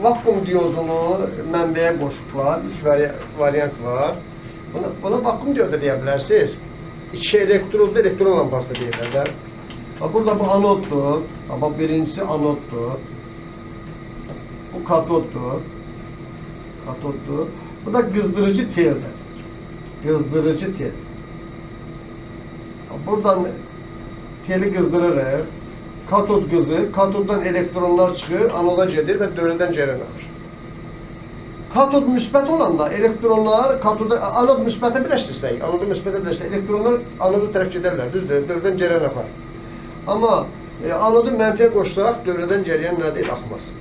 vakuum diodunu mənbəyə qoşublar. 3 variant var. Buna vakuum diodu deyə bilərsiniz. 2 elektrodlu elektron lampası da deyirlər də. Burada bu anoddur. Birincisi anoddur. Bu katoddur. Bu da qızdırıcı teldir. Qızdırıcı tel. Buradan teli qızdırırıq. Katod qızır. Katoddan elektronlar çıxır, anoda gedir və dövrədən cərəyan axır. Katod müsbət olanda elektronlar anod müsbətə birləşdirsək, elektronlar anoda tərəf gedərlər, düzdür, dövrədən cərəyan axar. Amma anodu mənfiyə qoşsaq, dövrədən cərəyan nə deyil, axmaz.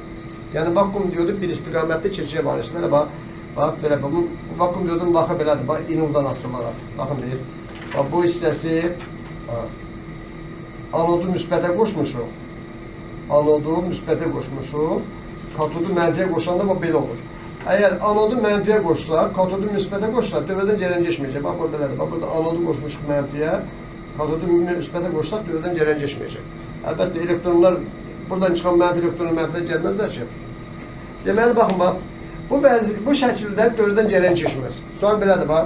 Yəni vakuum diodu bir istiqamətli çirkəyə bağlayır. Bax, belə, bu vakuum diodun vaxı belədir, bax, inuldan asılmalar. Baxın, deyir, bu hissəsi anodu müsbətə qoşmuşuq. Anodu müsbətə qoşmuşuq. Katodu mənfiyə qoşanda belə olur. Əgər anodu mənfiyə qoşsaq, katodu müsbətə qoşsaq, dövrədən cərəyan keçməyəcək. Bax, bu belədir. Bax, burada anodu qoşmuşuq mənfiyə. Katodu müsbətə qoşsaq, dövrədən cərəyan keçməyəcək. Əlbəttə, elektronlar, buradan çıxan mənfi elektronlar mənfiyə gəlməzlər ki. Deməli, baxın, bax, bu şəkildə dövrədən cərəyan keçməz. Sual belədir, bax,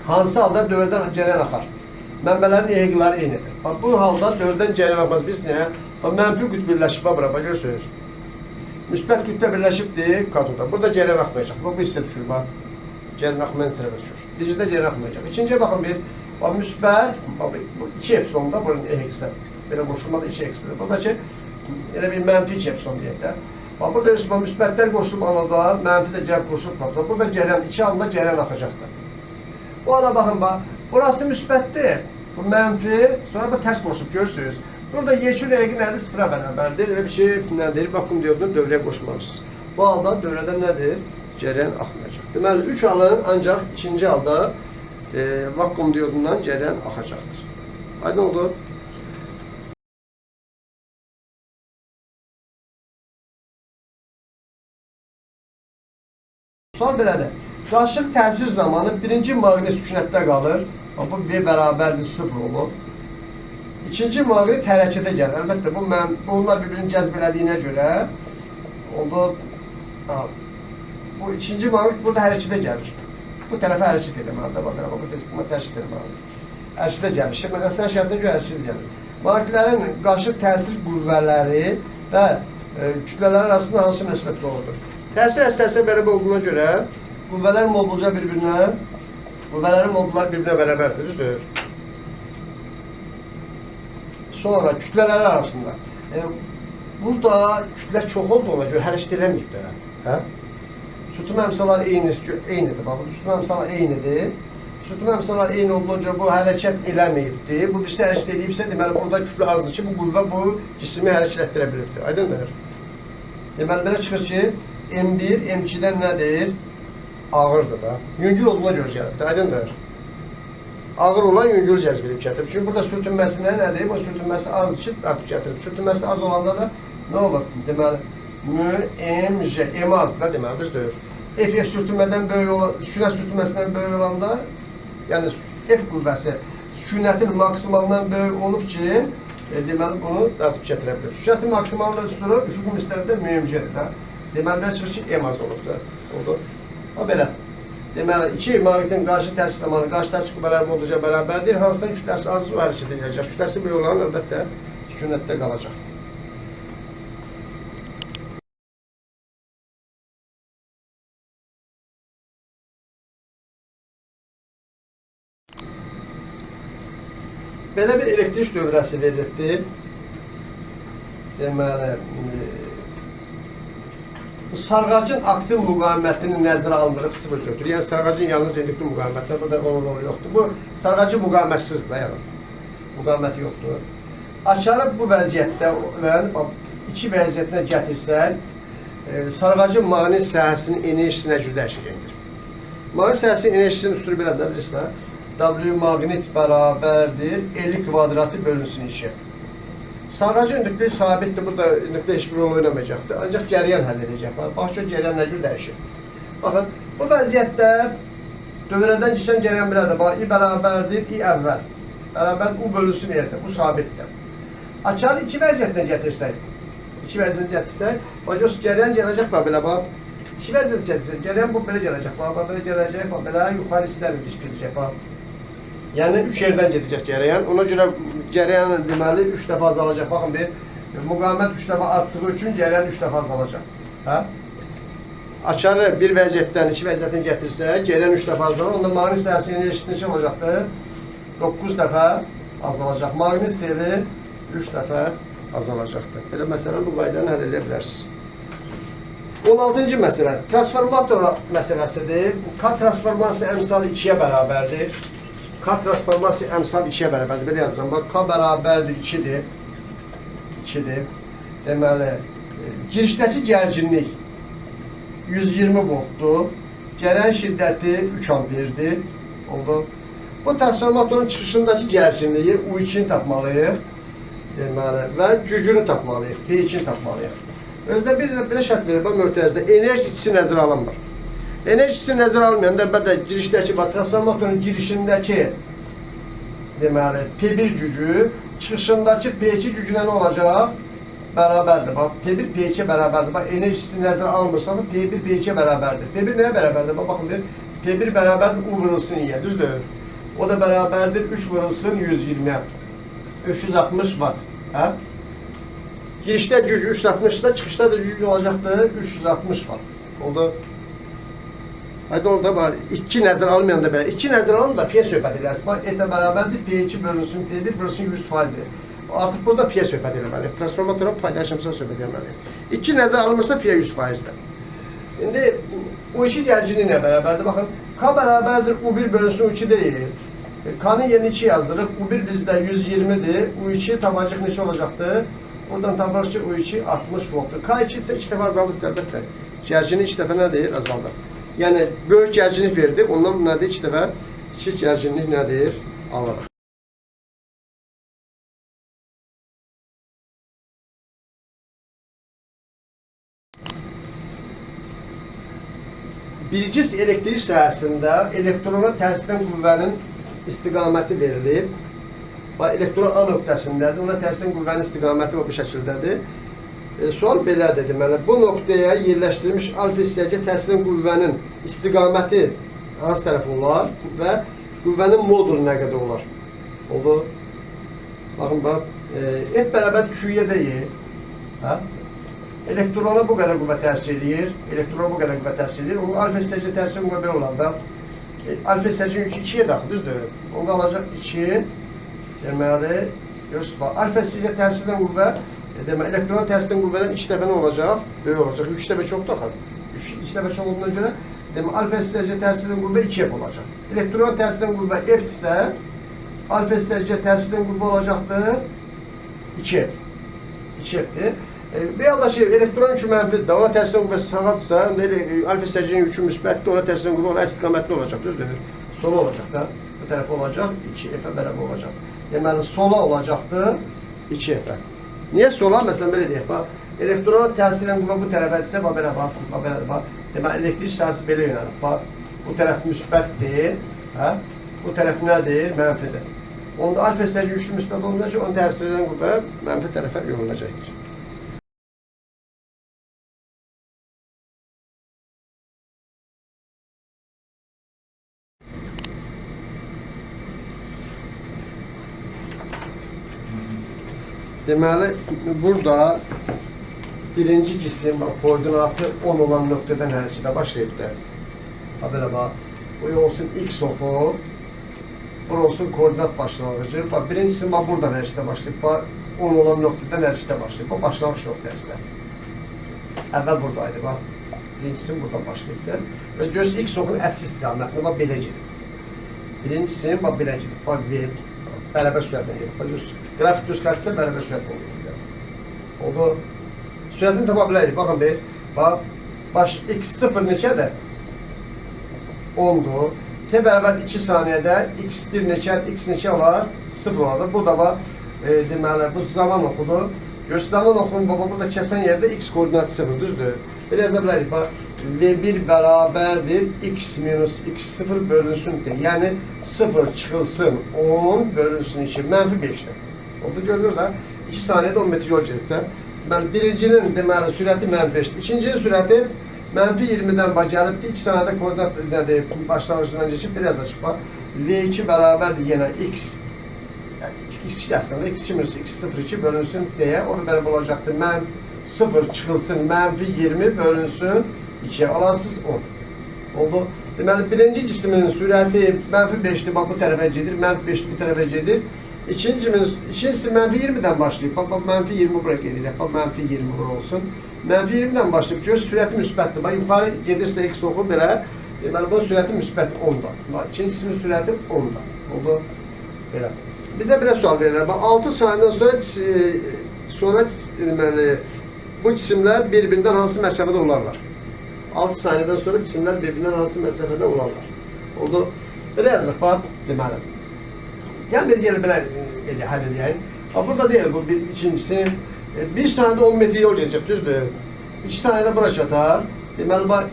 hansı halda dövrədən cərəyan axar? Mənbələrin eğiqləri eynidir. Bu halda dövrədən cərəyan axmaz. Biz nə? Mənfi qütb birləşib, bax, görürsünüz. Müsbət qütbə birləşibdir katoda. Burada cərəyan axmayacaq. Bu hissə düşür, bax. Cərəyan axmayan tərəfə düşür. Birincidə cərəyan axmayacaq. İkinciyə baxın, bax, müsbət, bu 2 epsilonda buranın eğiqisi. Belə qoşulmada 2 eksidir. Buradakı elə bir mənfi 2 epsilon deyək də. Bax, burada görürsünüz, müsbətlər qoşulub anoda, mənfi də gəlib qoşulub katoda. Burada cərəyan, 2 halında cərəyan axacaqdır. Bu ana baxın, bax. Burası müsbətdir, bu mənfi, sonra bu tərs qoşub, görürsünüz. Burada yekun eği nədir? Sıfıra bərabərdir. Elə bir şey nədir? Vakuum diodunu dövrəyə qoşmalısınız. Bu halda dövrədən nədir? Cərəyan axmayacaq. Deməli, 3 halın ancaq ikinci halda vakuum diodundan cərəyan axacaqdır. Aydın oldu? Sual belədir. Qaşıq təsir zamanı birinci maqnit sükunətdə qalır. Bu V bərabərdir 0 olur. İkinci maqnit hərəkətə gəlir. Əlbəttə, bunlar bir-birini cəzb elədiyinə görə oldu. Bu ikinci maqnit burada hərəkətə gəlir. Bu tərəfə hərəkət eləməlidir. Bax, bu istiqamət hərəkət eləməlidir. Hərəkətə gəlir. Məqasədən şərtinə görə hərəkətə gəlir. Maqnitlərin qaşıq təsir qüvvələri və kütlələri arasında hansı münasibətdə olur? Təsir əsasına bərabər olduğuna görə qüvvələr modulca qüvvələrin modulları bir-birinə bərabərdir, düzdür? Sonra kütlələri arasında. Burada kütlə çox olduğuna görə hərəkət eləməyib də. Sütun əmsalar eynidir. Bax, sütun əmsalar eynidir. Sütun əmsalar eyni olduğuna görə bu hərəkət eləməyibdir. Bu birisi hərəkət edibsə, deməli, burada kütlə azdır ki, bu qüvvə bu cismi hərəkət etdirə bilibdir. Aydındır? Deməli, belə çıxır ki, M1, M2-dən nədir? Ağırdır da. Yüngül olduğuna görə gəlibdir. Aydındır? Ağır olan yüngül cəzb edib gətirib. Çünki burada sürtünməsi nədir? Bu sürtünməsi azdır ki, artıq gətirib. Sürtünməsi az olanda da nə olur? Deməli, M, M azdır da deməli, düzdür? F sürtünmədən böyük olan, sükunət sürtünməsindən böyük olanda, yəni F qüvvəsi sükunətin maksimalından böyük olub ki, deməli, bunu artıq gətirə bilir. Sükunətin maksimalında üstürü, üfüqün müstəvidə mühümcədir də. Deməli, belə çıxır ki, M az olubdur. Oldu. O belə. Deməli, iki maqnitin qarşı təsir zamanı qarşı təsir qüvvələri modulca bərabərdir. Hansının kütləsi az hərəkət edəcək. Kütləsi böyük olan əlbəttə sükunətdə qalacaq. Belə bir elektrik dövrəsi verilibdir. Deməli, sarğacın aktiv müqavimətini nəzərə alınırıq, 0 götürür. Yəni, sarğacın yalnız induktiv müqavimətləri burada onun yoxdur. Bu, sarğacı müqavimətsizdir da, yəni. Müqaviməti yoxdur. Açarı bu vəziyyətdə, iki vəziyyətinə gətirsək, sarğacın maqnit sahəsinin enerjisinə görə dəyişəcəkdir. Maqnit sahəsinin enerjisinin üstünü belə də bilirsiniz. W maqnit bərabərdir, 50 kvadratı bölünsün 2. Sarğacı induktiv sabitdir, burada induktiv heç bir rol oynamayacaqdır. Ancaq cəryan həll edəcək. Başqa cəryan nə cür dəyişir? Baxın, bu vəziyyətdə dövrədən keçən cəryan belədir. Bax, I bərabərdir, I əvvəl. Bərabər U bölünsün yerdə, bu sabitdir. Açarı iki vəziyyətdən gətirsək, İki vəziyyət gətirsək, bax gör cərəyan gələcək bax belə bax. İki vəziyyət gətirsək, cərəyan bu belə gələcək bax, belə gələcək bax, belə yuxarı istəmir gedəcək bax. Yəni 3 yerdən gedəcək cərəyan. Ona görə cərəyan deməli 3 dəfə azalacaq. Baxın bir müqavimət 3 dəfə artdığı üçün cərəyan 3 dəfə azalacaq. Hə? Açarı bir vəziyyətdən iki vəziyyətini gətirsək, cərəyan 3 dəfə azalır. Onda maqnit sahəsinin enerjisi neçə olacaqdır? 9 dəfə azalacaq. Maqnit seli 3 dəfə azalacaqdır. Belə məsələni bu qaydanı həll edə bilərsiniz. 16-cı məsələ transformator məsələsidir. K transformasiyası əmsalı 2-yə bərabərdir. K transformasiyası əmsalı 2-yə bərabərdir. Belə yazıram. Bax, K bərabərdir 2-dir. 2-dir. Deməli, girişdəki gərginlik 120 voltdur. Cərəyan şiddəti 3 amperdir. Oldu. Bu transformatorun çıxışındakı gərginliyi U2-ni tapmalıyıq. Deməli, və gücünü tapmalıyıq. P2-ni tapmalıyıq. Özdə bir də belə şərt verir, bax, möhtəzdə enerji itisi nəzərə alınmır. Enerji itisi nəzərə alınmayanda, əlbəttə, girişdəki, bax, transformatorun girişindəki, deməli, P1 gücü, çıxışındakı P2 gücünə nə olacaq? Bərabərdir. Bax, P1 P2-yə bərabərdir. Bax, enerji itisi nəzərə alınmırsa, P1 P2-yə bərabərdir. P1 nəyə bərabərdir? Bax, baxın, P1 bərabərdir U vurulsun Y-yə, düzdür? O da bərabərdir 3 vurulsun 120-yə. 360 watt. Hə? Girişdə güc 360-da, çıxışda da güc olacaqdır 360 watt. Oldu. Haydi orada bax, 2 nəzər almayanda belə. 2 nəzər alın da fiyə söhbət edərsiniz. Bax, ET bərabərdir P2 bölünsün P1 bölünsün 100%. Artıq burada fiyə söhbət eləməliyik. Transformatorun fayda yaşamısına söhbət eləməliyik. 2 nəzər alınmırsa fiyə 100%-dir. İndi U2 gərginliyi ilə bərabərdir. Baxın, K bərabərdir U1 bölünsün U2 deyil. K-nın yeni 2 yazdırıq. U1 bizdə 120-dir. U2 tabacıq neçə olacaqdır? Buradan tapırıq ki, U2 60 voltdur. K2 isə 2 dəfə azaldır, əlbəttə. Gərginlik 2 dəfə nədir? Azaldır. Yəni, böyük gərginlik verdik. Ondan nədir? 2 dəfə kiçik gərginlik nədir? Alırıq. Birinci elektrik sahəsində elektrona təsir edən qüvvənin istiqaməti verilib. Elektron A nöqtəsindədir, ona təsir edən qüvvənin istiqaməti bu şəkildədir. Sual belədir, deməli, bu nöqtəyə yerləşdirilmiş alfa hissəcə təsir edən qüvvənin istiqaməti hansı tərəf olar və qüvvənin modulu nə qədər olar? Oldu. Baxın, bax, F bərabər Q-yə deyil. Elektrona bu qədər qüvvə təsir edir, elektrona bu qədər qüvvə təsir edir. Onun alfa hissəcə təsir edən qüvvə belə olar da. Alfa hissəcə 2-yə daxil, düzdür? Onda alacaq 2. Deməli, görürsünüz, bax, alfa hissəcə təsir edən qüvvə, deməli, elektrona təsir edən qüvvədən 2 dəfə nə olacaq? Böyük olacaq. 3 dəfə çox daxil. 2 dəfə çox olduğuna görə, deməli, alfa hissəcə təsir edən qüvvə 2F olacaq. Elektrona təsir edən qüvvə F-dirsə, alfa hissəcə təsir edən qüvvə olacaqdır 2F. 2F-dir. Bir yanda ki, elektron yükü mənfidir, ona təsir edən qüvvəsi sağadırsa, alfa hissəcənin yükü müsbətdir, ona təsir edən qüvvə ona istiqamətli olacaq, düzdür? Sola olacaq da, bu tərəfə olacaq, 2F-ə bərabər olacaq. Deməli, sola olacaqdır 2F-ə. Niyə sola? Məsələn, belə deyək, bax, elektrona təsir edən qüvvə bu tərəfədirsə, bax, belə, bax, deməli, elektrik sahəsi belə yönəlir, bax, bu tərəf müsbətdir, bu tərəf nədir? Mənfidir. Onda alfa hissəcə yüklü müsbət olunca ki, onun təsir edən qüvvə mənfi tərəfə yönələcəkdir. Deməli, burada birinci cisim, koordinatı 10 olan nöqtədən hərəkətə başlayıbdır. Belə bax, bu olsun X oxu, bu olsun koordinat başlanğıcı. Birinci cisim buradan hərəkətə başlayıb, 10 olan nöqtədən hərəkətə başlayıb, başlanğıc nöqtəsində. Əvvəl buradaydı, bax, birinci cisim buradan başlayıbdır. Görürsünüz, X oxunun əksi istiqamətində, bax, belə gedib. Birinci cisim, bax, belə gedib, bax, V, bərabər sürətlə gedib. Qrafik düz xətsə bərabər sürətlə gedib. Oldu. Sürətini tapa bilərik. Baxın bir. Bax, x0 neçədir? 10-dur. T bərabər 2 saniyədə x1 neçədir? X neçə olar? 0 olar. Burada bax, deməli, bu zaman oxudur. Görürsünüz, zaman oxunun, burada kəsən yerdə x koordinatı 0, düzdür? Belə yaza bilərik. Bax, V1 bərabərdir x minus x0 bölünsün. Yəni, 0 çıxılsın 10 bölünsün 2. Mənfi 5-dir. Oldu, görülür də. 2 saniyədə 10 metr yol gedib də. birincinin deməli sürəti -5'dir. İkincinin sürəti -20'den gəlibdir. 2 saniyədə koordinat nədir? Başlanğıcından keçib biraz açıq bax. V2 bərabərdir yenə x. Yəni x aslında x2 minus x02 bölünsün deyə o da belə olacaqdır. 0 çıxılsın -20 bölünsün 2'ye alansız 10. Oldu. Deməli birinci cismin sürəti -5'dir. Bax bu tərəfə gedir. -5'dir bu tərəfə gedir. İkincisi -20'den başlayıb. Bax -20 bura gedir. Bax -20 bura olsun. -20'den başlayıb gör sürəti müsbətdir. Bax yuxarı gedirsə x oxu belə. Deməli bunun sürəti müsbət 10'da. Bax ikincisinin sürəti 10'da. Oldu. Belə. Bizə belə sual verirlər. Bax 6 saniyədən sonra deməli bu cisimlər bir-birindən hansı məsafədə olarlar? 6 saniyədən sonra cisimlər bir-birindən hansı məsafədə olarlar? Oldu. Belə yazırıq bax deməli. Gəlin bir gəl belə həll edəyək. Burada deyil bu ikincisi. 1 saniyədə 10 metr yol gedəcək, düzdür? 2 saniyədə bura çatar. Deməli bax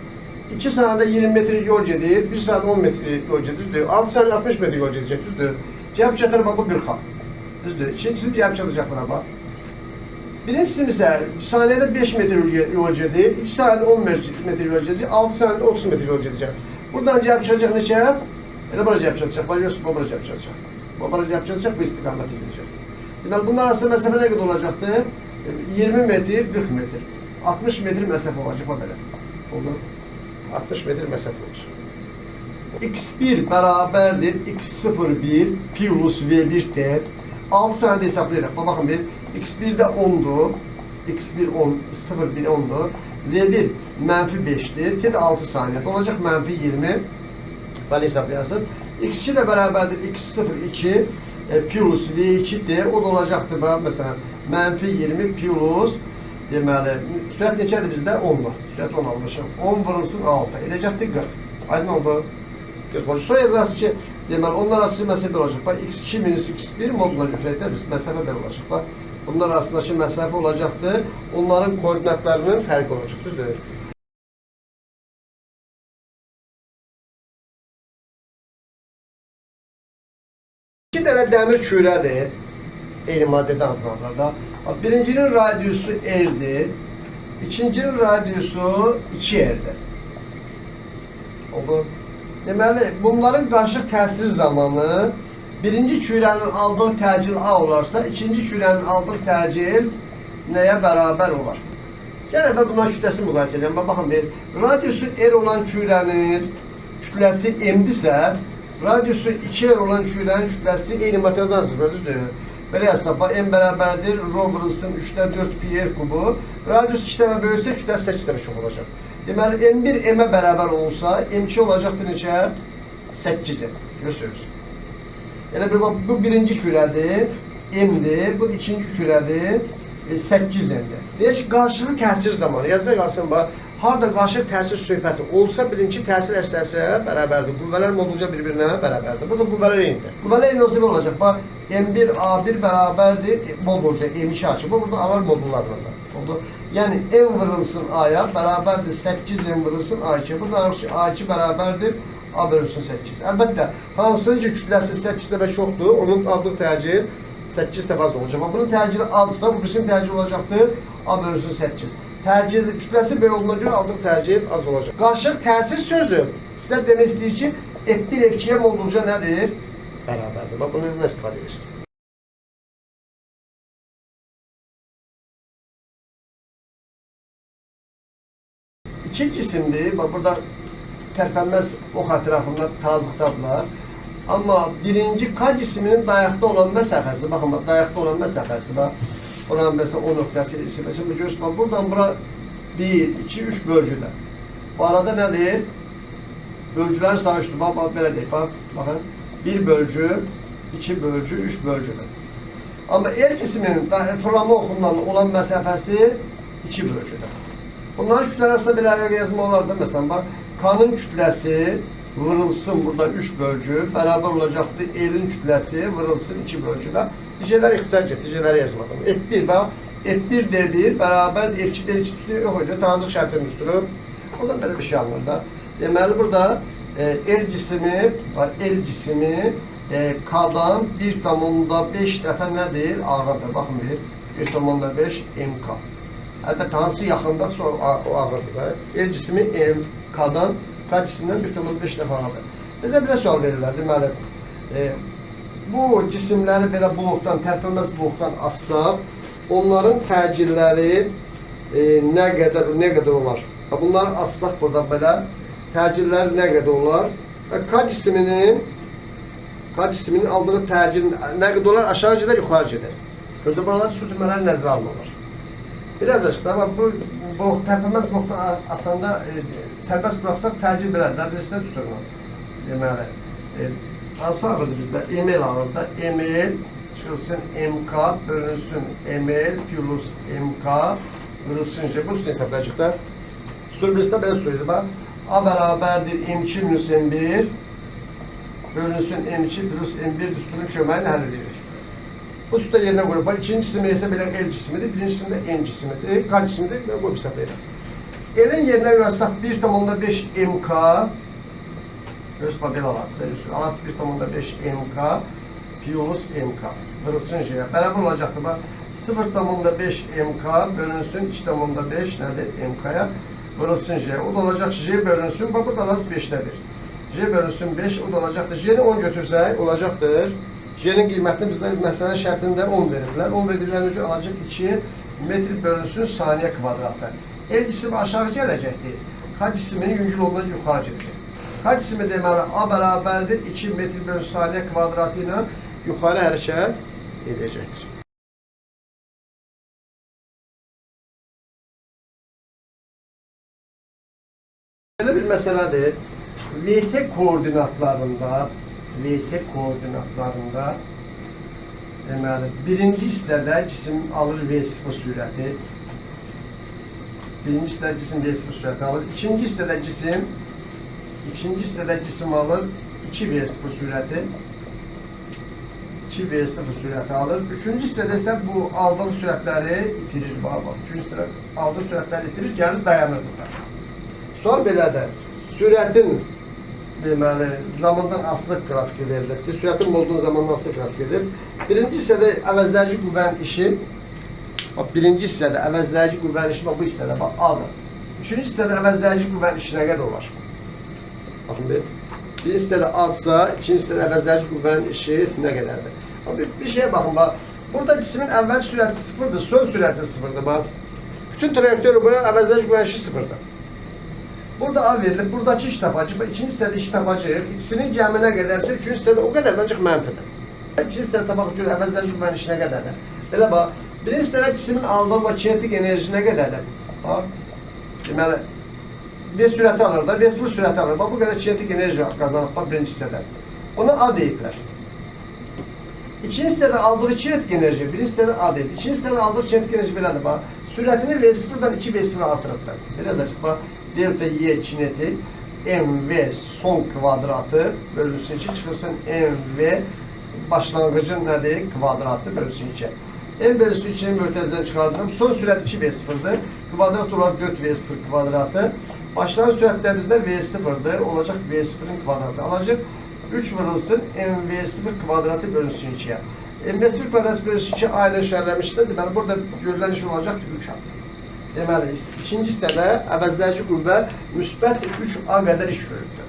2 saniyədə 20 metr yol gedir, 1 saniyədə 10 metr yol gedir, düzdür? 6 saniyədə 60 metr yol gedəcək, düzdür? Cevap çatar bax bu 40'a. Düzdür? İkincisi cevap çatacaq buna bax. Birincisi isə saniyədə 5 metr yol gedir, 2 saniyədə 10 metr yol gedəcək, 6 saniyədə 30 metr yol gedəcək. Buradan cevap çatacaq neçə? Elə bura cevap çatacaq. Bax görürsünüz, bura cevap çatacaq. Bura cevap çatacaq, bu istiqamətə gedəcək. Deməli bunlar arasında məsafə nə qədər olacaqdır? 20 metr, 40 metr. 60 metr məsafə olacaq bax belə. Oldu. 60 metr məsafə olacaq. x1 bərabərdir x01 plus v1'dir. 6 saniyədə hesablayırıq. Baxın bir, x1 də 10'dur. x1 10, 01 10'dur. v1 -5'dir. T də 6 saniyədə olacaq -20. Belə hesablayasınız. x2 də bərabərdir x02 plus v2'dir. O da olacaqdır bax məsələn -20 plus deməli sürət neçədir bizdə? 10'dur. Sürət 10 almışıq. 10 vurulsun 6. Eləcəkdir 40. Aydın oldu. 40 olacaq. Sonra yazarız ki, deməli onlar arası məsafə olacaq. Bax x2 minus x1 moduna götürək də biz məsafə belə olacaq. Bax bunlar arasındakı məsafə olacaqdır. Onların koordinatlarının fərqi olacaq. Düzdür? İki dənə dəmir kürədir. Eyni maddədə hazırlanırlar. Birincinin radiusu R'dir. İkincinin radiusu 2R'dir. Oldu. Deməli, bunların qarşıq təsiri zamanı birinci kürənin aldığı təcil A olarsa, ikinci kürənin aldığı təcil nəyə bərabər olar? Gəlin əvvəl bunların kütləsini müqayisə edelim. Baxın bir, radiusu R olan kürənin kütləsi M-dirsə, radiusu 2R olan kürənin kütləsi eyni materialdan hazırlanır, düzdür? Belə yazsaq, M bərabərdir, rho vurulsun 3'də 4 pi R kubu. Radius 2 dəfə böyüksə, kütləsi 8 dəfə çox olacaq. Deməli, M1 M-ə bərabər olsa, M2 olacaqdır neçə? 8M. Görürsünüz. Yəni, bu birinci kürədir, M-dir, bu ikinci kürədir, 8M-dir. Deyək ki, qarşılıqlı təsir zamanı, yazıca qalsın, harada qarşılıqlı təsir söhbəti olsa, birinci təsir əsləsilə bərabərdir. Qüvvələr modulca bir-birinə bərabərdir. Burada qüvvələr eynidir. Qüvvələr eyni olsa olacaq. M1 A1 bərabərdir, modulca M2 açıb. Burada alar modullardan da. Oldu. Yəni, M vurulsun A-ya bərabərdir 8M vurulsun A2. Burada A2 bərabərdir A bölünsün 8. Əlbəttə, hansının ki kütləsi 8 dəfə çoxdur, onun aldığı təcil 8 dəfə az olacaq. Bunun təcili azsa, bu birisinin təcili olacaqdır A bölünsün 8. Təcil kütləsi böyük olduğuna görə aldığı təcil az olacaq. Qarşıq təsir sözü sizə demək istəyir ki, F1 F2'ye modulca nədir? Bərabərdir. Bax, bunu nə istifadə edirsiniz? İki cisimdir. Bax, burada tərpənməz ox ətrafında tarazlıqdadırlar. Amma birinci K cisminin dayaqda olan məsafəsi, baxın, dayaqda olan məsafəsi, bax, oranın məsələn o nöqtəsi, məsələn, bu görürsünüz, bax, buradan bura 1, 2, 3 bölgüdə. Bu arada nədir? Bölgülərin sayı üçdür, bax, belə deyək, bax, baxın, 1 bölgü, 2 bölgü, 3 bölgüdür. Amma R cisminin fırlanma oxundan olan məsafəsi 2 bölgüdür. Bunların kütlələr arasında belə əlaqə yazma olardı. Məsələn, bax, K-nın kütləsi vurulsun burada 3 bölgü, bərabər olacaqdır L-in kütləsi vurulsun 2 bölgüdə. Ticələri ixtisar get, ticələri yazmadım. F1, bax, F1 D1 bərabərdir F2 D2 tutuyor, yox idi, tarazlıq şərtini üstürüb. Oradan belə bir şey alınır da. Deməli, burada L cismi K-dan 1,5 dəfə nədir? Ağırdır, baxın bir, 1,5 MK. Əlbəttə, hansı yaxındadsa o ağırdır da. El cismi M, K-dan, K cismindən 1,5 dəfə ağırdır. Bizə belə sual verirlər, deməli, bu cisimləri belə blokdan, tərpənməz blokdan assaq, onların təcilləri nə qədər olar? Bunları assaq burada belə, təcilləri nə qədər olar? K cisminin aldığı təcil nə qədər olar? Aşağı gedər, yuxarı gedər. Özdə buralar sürtünmələri nəzərə alınır. Biraz açıqda, bu tərpənməz blokdan asanda sərbəst buraxsaq təcil belədir, birisində tuturlar. Deməli, hansı ağırdır bizdə? ML ağırdır. ML çıxılsın MK bölünsün ML plus MK bölünsün J. Bu üstün hesablayacaq da. Tutur birisində belə tuturdu. A bərabərdir M2 minus M1 bölünsün M2 plus M1 düsturun köməyi ilə həll edilir. Bu sütda yerinə qoyub. İkinci cismi isə belə L cismidir, birincisində N cismidir, K cismidir və qoyub hesablayırıq. L'in yerinə qoyarsak 1,5 MK belə alasınız. Alası 1,5 MK plus MK vurulsun J'yə. Bərabər olacaqdır. 0,5 MK bölünsün 2,5 nədir? MK-ya vurulsun J'yə. O da olacaq J bölünsün. Burada alası 5-dədir. J bölünsün 5, o da olacaqdır. J'ni 10 götürsək, olacaqdır. J'nin qiymətini bizdə məsələn şərtində 10 veriblər. 10 verdiklərini üçün alacaq 2 metr bölünsün saniyə kvadratı. L cismi aşağı gələcəkdir. K cisminin yüngül olduğundan yuxarı gedəcək. K cismi deməli A bərabərdir 2 metr bölünsün saniyə kvadratı ilə yuxarı hərəkət edəcəkdir. Belə bir məsələdir. VT koordinatlarında deməli, birinci hissədə cisim alır V0 sürəti. Birinci hissədə cisim V0 sürəti alır. İkinci hissədə cisim alır 2V0 sürəti. 2V0 sürəti alır. Üçüncü hissədə isə bu aldığı sürətləri itirir. Üçüncü hissədə aldığı sürətləri itirir, gəlir dayanır burada. Sual belədir. Sürətin deməli, zamandan asılıq qrafiki verilibdir. Sürətin olduğu zamandan asılıq qrafiki verilib. Birinci hissədə əvəzləyici qüvvənin işi, birinci hissədə əvəzləyici qüvvənin işi, bu hissədə A-dır. Üçüncü hissədə əvəzləyici qüvvənin işi nə qədər olar? Baxın, birinci hissədə A-dırsa, ikinci hissədə əvəzləyici qüvvənin işi nə qədərdir? Bir şeye baxın, burada cismin əvvəl sürəti sıfırdır, son sürəti sıfırdır. Bütün trayektörü bura əvəzləyici qüvvənin işi sıfırdır. Burada A verilir, buradakı iş tapacaq, ikinci hissədə iş tapacaq, ikisinin gəminə qədərsə, üçüncü hissədə o qədər ancaq mənfidir. İkinci hissədə tapaq görə əvəzləyici qüvvənin işi nə qədərdir? Belə bax, birinci hissədə cismin aldığı kinetik enerji nə qədərdir? Deməli, V sürəti alır da, V0 sürəti alır. Bu qədər kinetik enerji qazanıb birinci hissədə. Ona A deyiblər. İkinci hissədə aldığı kinetik enerji, birinci hissədə A deyib. İkinci hissədə aldığı kinetik enerji belədir. Sürətini V0-dan 2V0 artırıbdır. Biraz açıq, delta Y kinetik mv son kvadratı bölünsün 2 çıxılsın mv başlanğıcın nədir? Kvadratı bölünsün 2. M bölünsün 2'nin mörtəzdən çıxardırım. Son sürət 2V0'dır. Kvadrat olar 4V0 kvadratı. Başlanğıc sürətdə bizdə V0'dır. Olacaq V0'ın kvadratı. Alacaq 3 vurulsun mv0 kvadratı bölünsün 2'ye. mv0 kvadratı bölünsün 2 aynı işarələmişsə, deməli burada görülən iş olacaq 3A. Deməli, ikinci hissədə əvəzləyici qüvvə müsbət 3A qədər iş görübdür.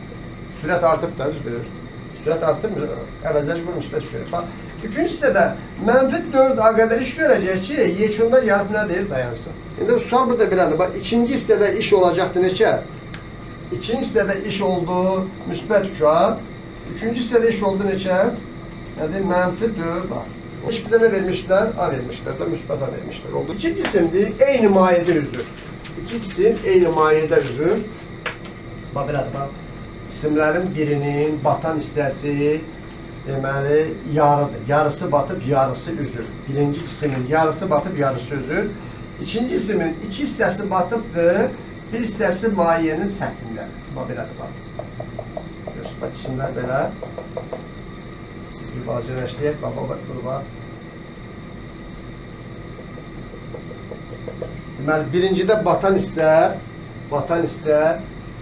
Sürət artıb da, düzdür. Sürət artıb, əvəzləyici qüvvə müsbət iş görüb. Üçüncü hissədə mənfi 4A qədər iş görəcək ki, yekunda yarıb nə deyir, dayansın. İndi sual burada belədir. İkinci hissədə iş olacaqdır neçə? İkinci hissədə iş oldu müsbət 3A. Üçüncü hissədə iş oldu neçə? Yəni, mənfi 4A. İş bizə nə vermişlər? A vermişlər də, müsbət A vermişlər. Oldu. İki cisimdir, eyni mayedə üzür. İki cisim eyni mayedə üzür. Bax, belədir, bax. Cisimlərin birinin batan hissəsi, deməli, yarıdır. Yarısı batıb, yarısı üzür. Birinci cisimin yarısı batıb, yarısı üzür. İkinci cisimin iki hissəsi batıbdır, bir hissəsi mayenin səthindədir. Bax, belədir, bax. Görürsünüz, bax, cisimlər belə. Siz bir balaca nəşləyək, budur var. Deməli, birincidə batan hissə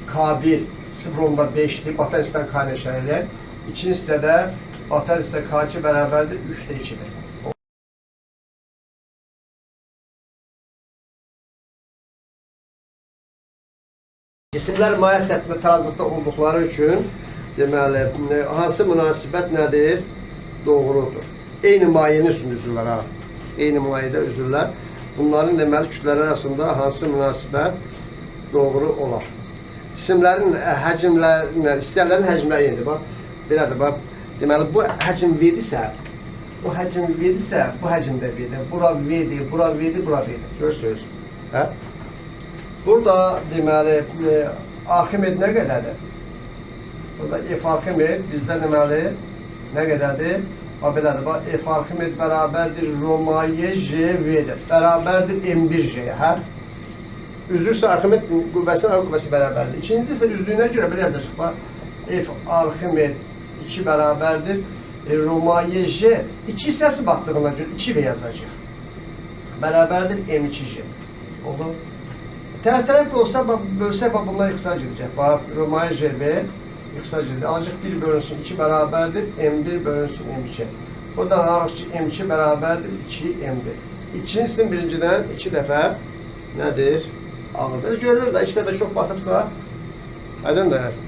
K1 0,5'dir, batan hissədən K nəşələyək. İkinci hissədə batan hissə K2 bərabərdir, 3'də 2'dir. İsimlər maya səthində tarazlıqda olduqları üçün deməli, hansı münasibət nədir? Doğrudur. Eyni mayenin üstündə üzürlər ha. Eyni mayədə üzürlər. Bunların deməli kütlələr arasında hansı münasibət doğru olar? Cisimlərin həcmlərinə, istərlərin həcmləri yenidir. Bax, belədir, bax. Deməli, bu həcm V-dirsə, bu həcm V-dirsə, bu həcm də V-dir. Bura V-dir, bura V-dir, bura V-dir. Görürsünüz. Hə? Burada deməli, Arximed nə qədərdir? Burada F Arximed bizdə deməli nə qədərdir? Bax, belədir, bax, F Arximed bərabərdir Romaye J V-dir. Bərabərdir M1J-yə, hə? Üzürsə Arximed qüvvəsinin arq qüvvəsi bərabərdir. İkinci isə üzlüyünə görə belə yazacaq. Bax, F Arximed 2 bərabərdir Romaye J. 2 hissəsi baxdığına görə 2V yazacaq. Bərabərdir M2J. Oldu? Tərəf-tərəf olsa, bölsək, bunlar ixtisar gedəcək. Bax, Romaye JV ixtisar gedəcək. Alacaq 1 bölünsün 2 bərabərdir M1 bölünsün M2. Buradan alırıq ki, M2 bərabərdir 2M1. İkincisi birincidən 2 dəfə nədir? Ağırdır. Görülür də 2 dəfə çox batıbsa, aydındır.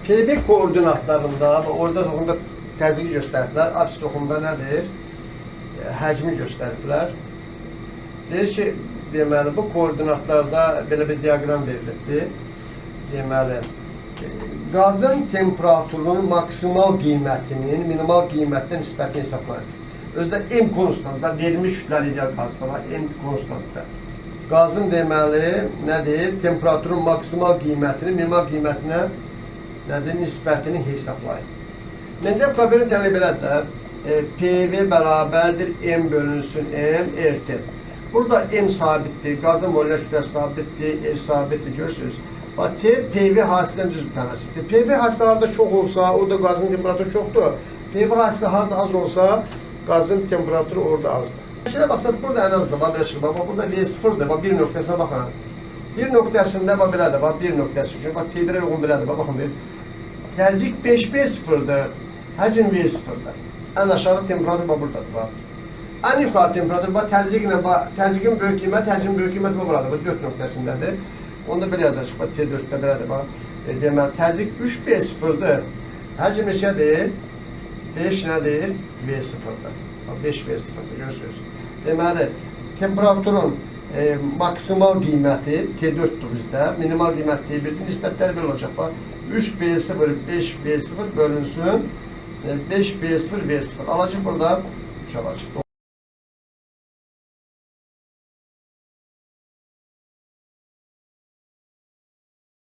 PB koordinatlarında, orada toxumda təzyiqi göstəriblər, apsis toxumda nədir? Həcmi göstəriblər. Deyir ki, deməli, bu koordinatlarda belə bir diaqram verilibdir. Deməli, qazın temperaturunun maksimal qiymətinin minimal qiymətlə nisbətini hesablayır. Özdə M konstantda, verilmiş kütləli ideal qazda var, M konstantda. Qazın deməli, nədir? Temperaturun maksimal qiymətini minimal qiymətinə nədir? Nisbətini hesablayır. Mendeleyev problemin təmeli belədir. PV bərabərdir M bölünsün M RT. Burada M sabitdir, qazın molekyülər kütləsi sabitdir, R sabitdir, görürsünüz. Bax, PV hasilədən düz bir tanəsidir. PV hasilə harada çox olsa, orada qazın temperaturu çoxdur. PV hasilə harada az olsa, qazın temperaturu orada azdır. Şələ baxsaq, burada ən azdır, bax, belə çıxır. Bax, burada V0'dır, bax, bir nöqtəsinə baxın. Bir nöqtəsində, bax, belədir, bax, bir nöqtəsi üçün, bax, T1'ə uyğun belədir, bax, baxın, təzyiq 5V0'dır, həcm V0'dır. Ən aşağı temperatur, bax, buradadır, bax. Ən yuxarı temperatur, bax, təzyiqlə, bax, təzyiqin böyük qiymət, həcmin böyük qiymət, bax, buradadır, bax, 4 nöqtəsindədir. Onda belə yazacaq, bax, T4'də belədir, bax. Deməli, təzyiq 3V0'dır, həcm neçədir? 5 nədir? V0'dır. 5V0'dır, görürsünüz. Deməli, temperaturun maksimal qiyməti T4'dür bizdə, minimal qiymət T1'dir, nisbətləri belə olacaq, bax. 3B0, 5B0 bölünsün 5B0, V0. Alacaq burada 3 alacaq.